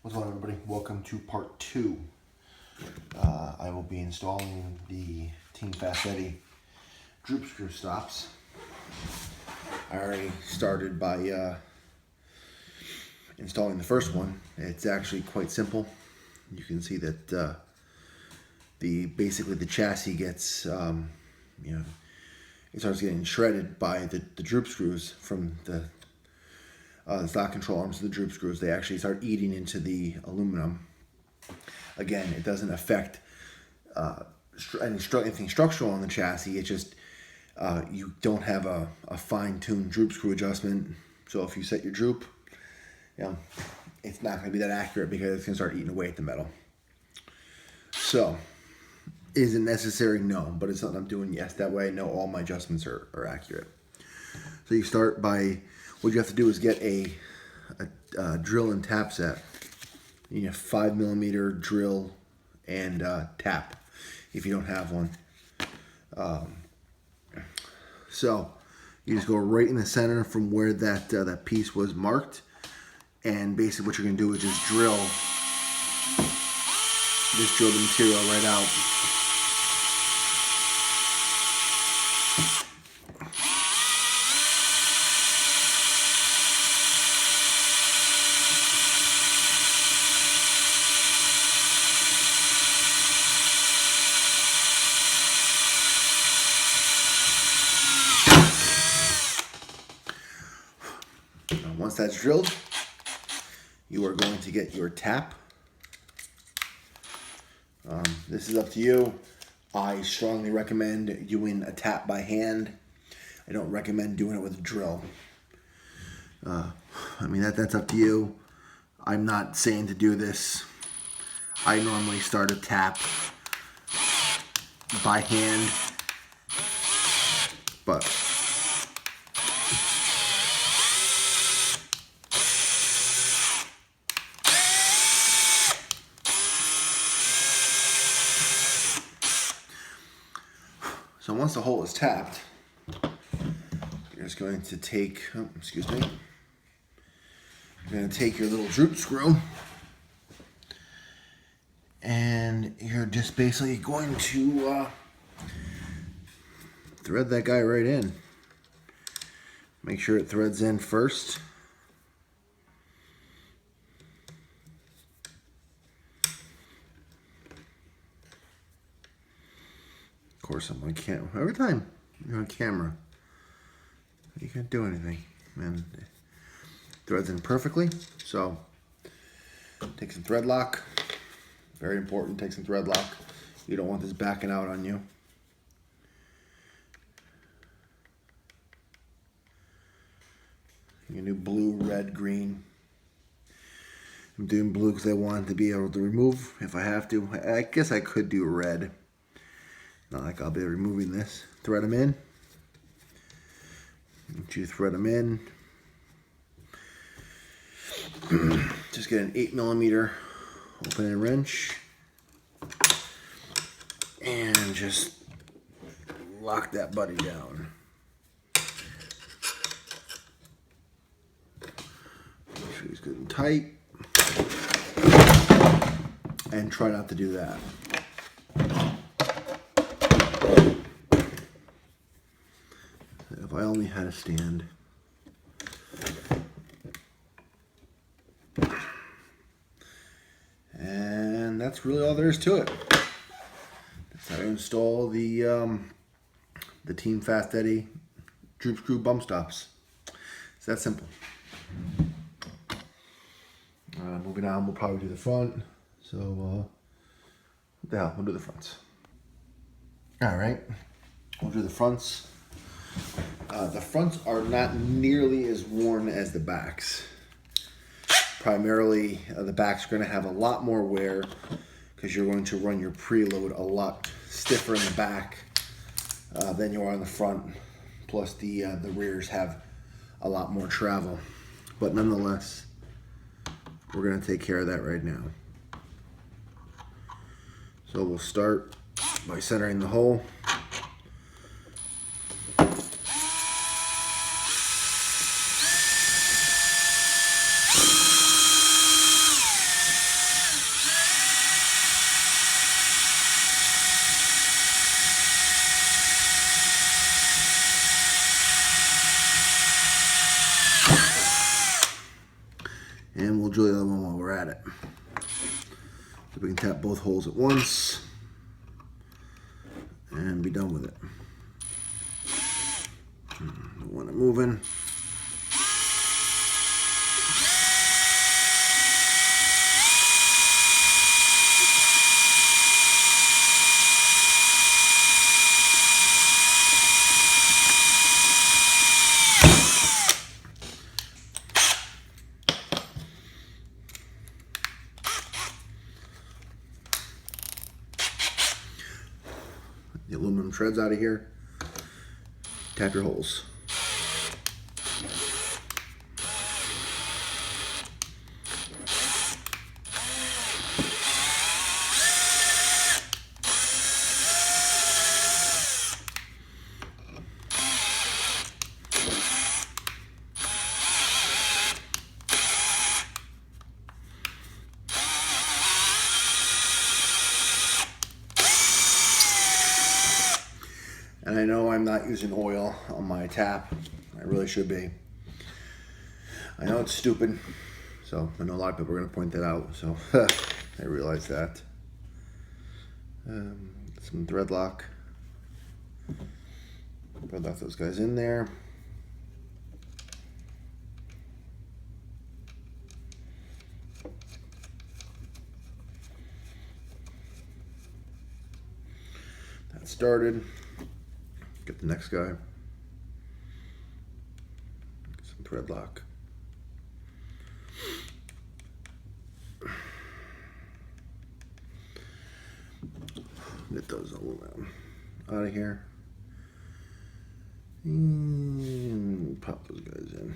What's going on, everybody? Welcome to part 2. I will be installing the Team Fast Eddy droop screw stops. I already started by installing the first one. It's actually quite simple. You can see that basically the chassis gets it starts getting shredded by the droop screws from the stock control arms of the droop screws. They actually start eating into the aluminum. Again, it doesn't affect anything structural on the chassis. It's just you don't have a fine-tuned droop screw adjustment. So if you set your droop, it's not going to be that accurate because it's going to start eating away at the metal. So, is it necessary? No, but it's something I'm doing, yes. That way I know all my adjustments are accurate. So you start by, what you have to do is get a drill and tap set. You need a 5mm drill and tap if you don't have one. So you just go right in the center from where that piece was marked, and basically what you're going to do is just drill the material right out. Once that's drilled, you are going to get your tap. This is up to you. I strongly recommend doing a tap by hand. I don't recommend doing it with a drill. That's up to you. I'm not saying to do this. I normally start a tap by hand, but so once the hole is tapped, you're just going to take, you're going to take your little droop screw, and you're just basically going to thread that guy right in. Make sure it threads in first. Of course, I'm on camera. Every time you're on camera, you can't do anything. And it threads in perfectly. So, take some thread lock. Very important, take some thread lock. You don't want this backing out on you. You can do blue, red, green. I'm doing blue because I want to be able to remove if I have to. I guess I could do red. Not like I'll be removing this. Thread them in. Once you thread them in, just get an 8mm opening wrench and just lock that buddy down. Make sure he's good and tight, and try not to do that. If I only had a stand. And that's really all there is to it. That's how to install the Team Fast Eddy droop screw bump stops. It's that simple. Moving on, we'll probably do the front. So, what the hell, we'll do the fronts. Alright, we'll do the fronts. The fronts are not nearly as worn as the backs. Primarily, the backs are going to have a lot more wear because you're going to run your preload a lot stiffer in the back than you are on the front. Plus, the rears have a lot more travel. But nonetheless, we're going to take care of that right now. So we'll start by centering the hole. And we'll drill the other one while we're at it. So we can tap both holes at once and be done with it. Don't want it moving. The aluminum shreds out of here. Tap your holes. And I know I'm not using oil on my tap. I really should be. I know it's stupid. So I know a lot of people are going to point that out. So I realize that. Some thread lock. Thread lock those guys in there. That started. Get the next guy. Get some thread lock. Get those all out of here. And pop those guys in.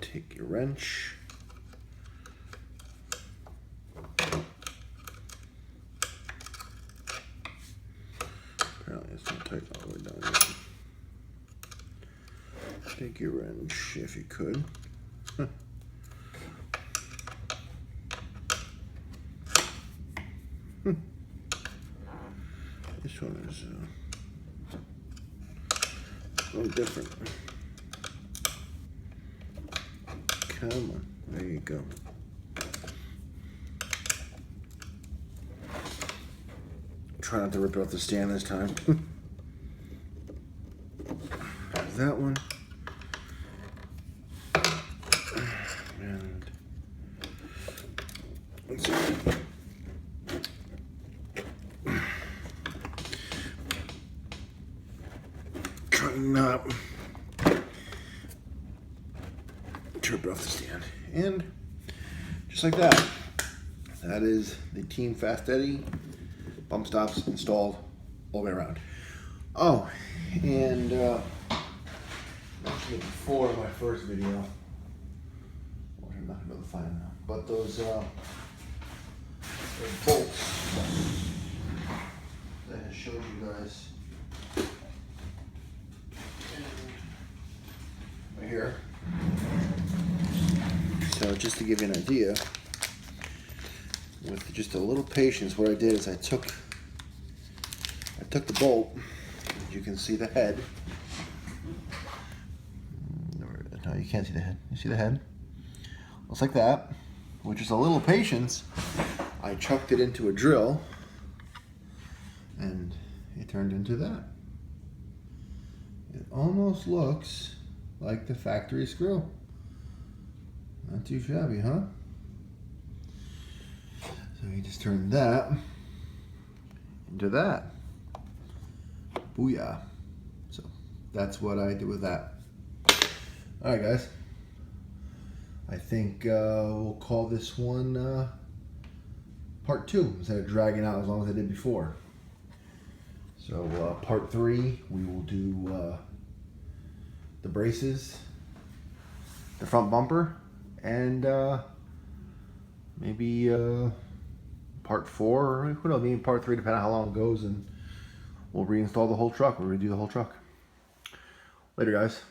Take your wrench. Apparently it's not tight all the way down yet. Take your wrench if you could. This one is a little different. Come on, there you go. Try not to rip it off the stand this time. There's that one. And let's see. Try not rip it off the stand. And just like that, that is the Team Fast Eddy bump stops installed all the way around. Oh, and mentioned it before in my first video, which I'm not gonna be able to find now, but those bolts that I showed you guys right here. So just to give you an idea, with just a little patience, what I did is I took the bolt. You can see the head. No, you can't see the head. You see the head? Looks like that. With just a little patience, I chucked it into a drill, and it turned into that. It almost looks like the factory screw. Not too shabby, huh? So you just turn that into that. Booyah. So that's what I did with that. Alright guys. I think we'll call this one part 2 instead of dragging out as long as I did before. So part 3 we will do the braces, the front bumper, and maybe part 4, or who knows, maybe part 3, depending on how long it goes, and we'll reinstall the whole truck. We'll redo the whole truck. Later, guys.